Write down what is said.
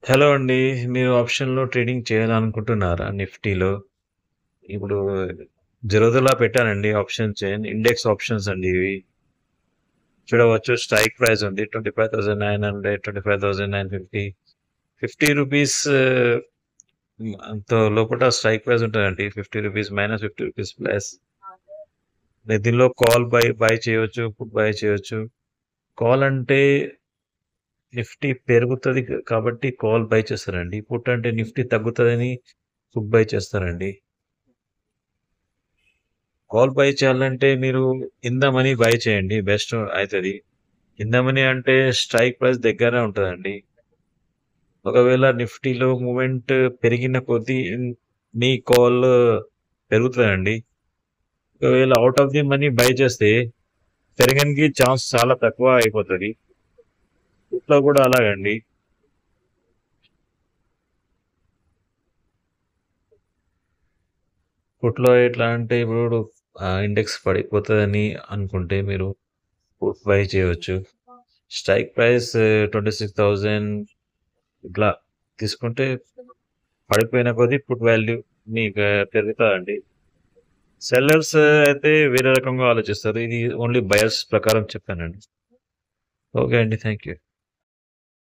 Hello అండి. మీరు ఆప్షన్‌లో ట్రేడింగ్ చేయాలనుకుంటున్నారా నిఫ్టీలో? ఇప్పుడు జెరోదాలో పెట్టానండి ఆప్షన్ చైన్. ఇండెక్స్ ఆప్షన్స్ అండి ఇవి. చూడవచ్చు స్ట్రైక్ ప్రైస్ ఉంది. 25,900, 25,950, ₹50 అంత లోపట స్ట్రైక్ ప్రైస్ ఉంటదండి. ₹50 మైనస్ ₹50 ప్లస్. దీనిలో కాల్ బై చేయొచ్చు, పుట్ బై చేయొచ్చు. కాల్ అంటే నిఫ్టీ పెరుగుతది కాబట్టి కాల్ బై చేస్తారండి. పుట్ అంటే నిఫ్టీ తగ్గుతదని పుట్ బై చేస్తారండి. కాల్ బై చేయాలంటే మీరు ఇన్ ద మనీ బై చేయండి బెస్ట్ అయితది. ఇన్ ద మనీ అంటే స్ట్రైక్ ప్రైస్ దగ్గరనే ఉంటదండి. ఒకవేళ నిఫ్టీలో మూవ్‌మెంట్ పెరిగిన కొద్దీ మీ కాల్ పెరుగుతదండి. ఒకవేళ out of the money by చేస్తే పెరగనికి ఛాన్స్ చాలా తక్కువ అయిపోతది. పుట్‌లో కూడా అలాగండి. పుట్‌లో ఎట్లా అంటే ఇప్పుడు ఇండెక్స్ పడిపోతదని అనుకుంటే మీరు పుట్ బై చేయొచ్చు. స్ట్రైక్ ప్రైస్ 26,000 ఇట్లా తీసుకుంటే పడిపోయిన కొద్దీ పుట్ వాల్యూ మీకు పెరుగుతదండి. సెల్లర్స్ అయితే వేరే రకంగా ఆలోచిస్తారు. ఇది ఓన్లీ బయర్స్ ప్రకారం చెప్పానండి. ఓకే అండి. Thank you.